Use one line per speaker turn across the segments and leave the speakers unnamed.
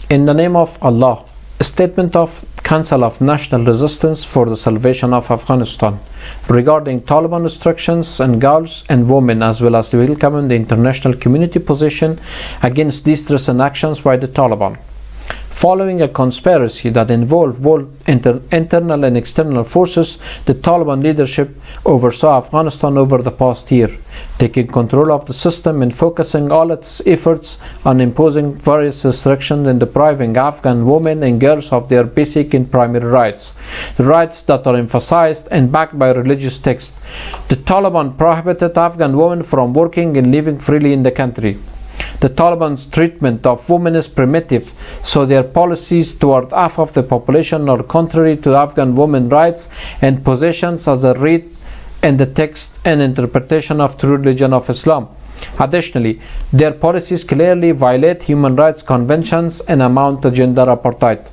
In the name of Allah. A statement of Council of National Resistance for the Salvation of Afghanistan regarding Taliban restrictions on girls and women, as well as welcoming the international community position against these recent actions by the Taliban. Following a conspiracy that involved both internal and external forces, the Taliban leadership oversaw Afghanistan over the past year, taking control of the system and focusing all its efforts on imposing various restrictions and depriving Afghan women and girls of their basic and primary rights, the rights that are emphasized and backed by religious texts. The Taliban prohibited Afghan women from working and living freely in the country. The Taliban's treatment of women is primitive, so their policies toward half of the population are contrary to Afghan women's rights and positions as a read in the text and interpretation of true religion of Islam. Additionally, their policies clearly violate human rights conventions and amount to gender apartheid.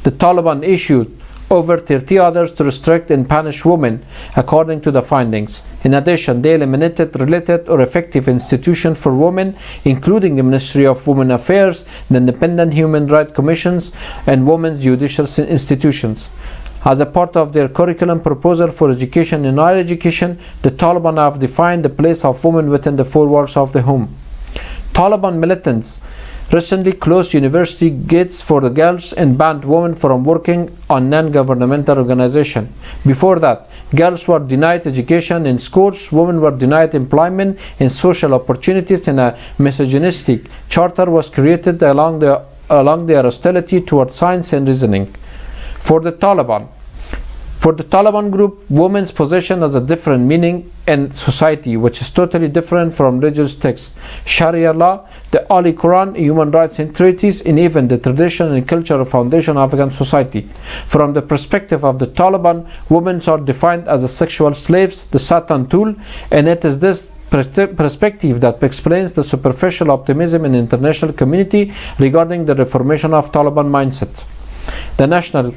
The Taliban issued over 30 orders to restrict and punish women, according to the findings. In addition, they eliminated related or effective institutions for women, including the Ministry of Women Affairs, the Independent Human Rights Commissions, and women's judicial institutions. As a part of their curriculum proposal for education and higher education, the Taliban have defined the place of women within the four walls of the home. Taliban militants recently closed university gates for the girls and banned women from working on non-governmental organizations. Before that, girls were denied education in schools, women were denied employment and social opportunities, and a misogynistic charter was created along their hostility toward science and reasoning. For the Taliban group, women's position has a different meaning in society, which is totally different from religious texts, Sharia law, the Holy Quran, human rights and treaties, and even the tradition and cultural foundation of Afghan society. From the perspective of the Taliban, women are defined as sexual slaves, the Satan tool, and it is this perspective that explains the superficial optimism in the international community regarding the reformation of Taliban mindset. The National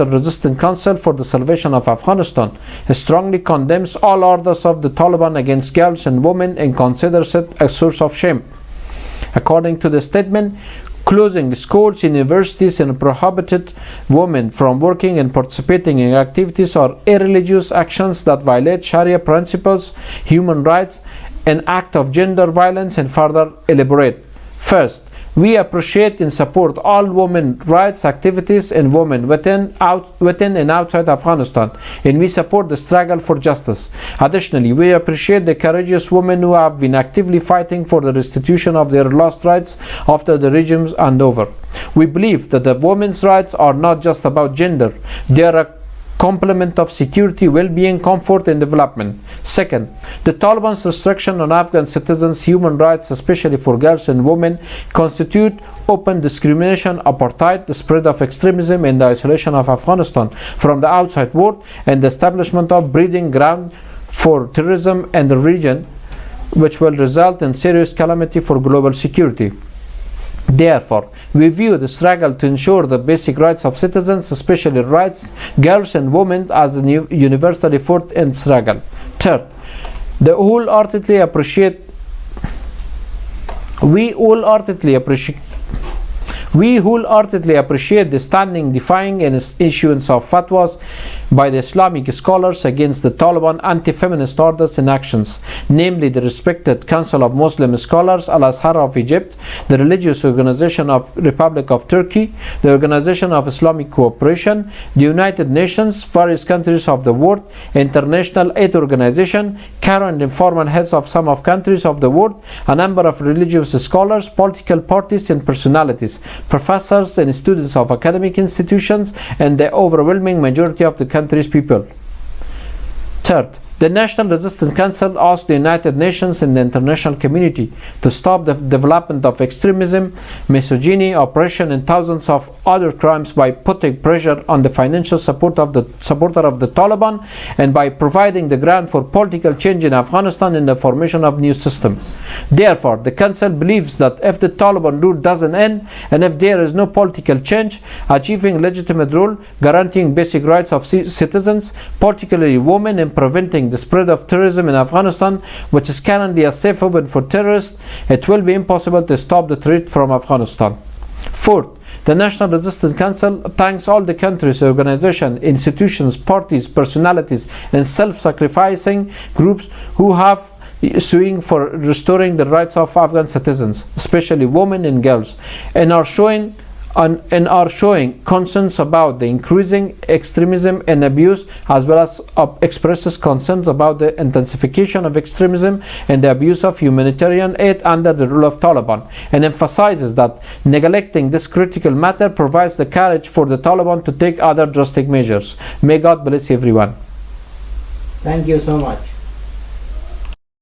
Resistance Council for the Salvation of Afghanistan strongly condemns all orders of the Taliban against girls and women and considers it a source of shame. According to the statement, closing schools, universities, and prohibited women from working and participating in activities are irreligious actions that violate Sharia principles, human rights, and act of gender violence, and further elaborate. First, we appreciate and support all women's rights activities and women within and outside Afghanistan, and we support the struggle for justice. Additionally, we appreciate the courageous women who have been actively fighting for the restitution of their lost rights after the regime's handover. We believe that the women's rights are not just about gender, they are a complement of security, well-being, comfort, and development. Second, the Taliban's restriction on Afghan citizens' human rights, especially for girls and women, constitute open discrimination, apartheid, the spread of extremism, and the isolation of Afghanistan from the outside world, and the establishment of breeding ground for terrorism in the region, which will result in serious calamity for global security. Therefore, we view the struggle to ensure the basic rights of citizens, especially rights, girls and women, as a universal effort and struggle. Third, we wholeheartedly appreciate the standing, defying, and issuance of fatwas by the Islamic scholars against the Taliban anti-feminist orders and actions, namely the respected Council of Muslim Scholars, Al-Azhar of Egypt, the Religious Organization of Republic of Turkey, the Organization of Islamic Cooperation, the United Nations, various countries of the world, International Aid Organization, current and informal heads of some of countries of the world, a number of religious scholars, political parties and personalities, professors and students of academic institutions, and the overwhelming majority of the country's people. Third, the National Resistance Council asked the United Nations and the international community to stop the development of extremism, misogyny, oppression, and thousands of other crimes by putting pressure on the financial supporter of the Taliban and by providing the ground for political change in Afghanistan and the formation of new system. Therefore, the Council believes that if the Taliban rule doesn't end and if there is no political change, achieving legitimate rule, guaranteeing basic rights of citizens, particularly women, and preventing the spread of terrorism in Afghanistan, which is currently a safe haven for terrorists, it will be impossible to stop the threat from Afghanistan. Fourth, the National Resistance Council thanks all the countries, organizations, institutions, parties, personalities, and self-sacrificing groups who have suing for restoring the rights of Afghan citizens, especially women and girls, and are showing concerns about the increasing extremism and abuse, as well as expresses concerns about the intensification of extremism and the abuse of humanitarian aid under the rule of Taliban, and emphasizes that neglecting this critical matter provides the courage for the Taliban to take other drastic measures. May God bless everyone.
Thank you so much.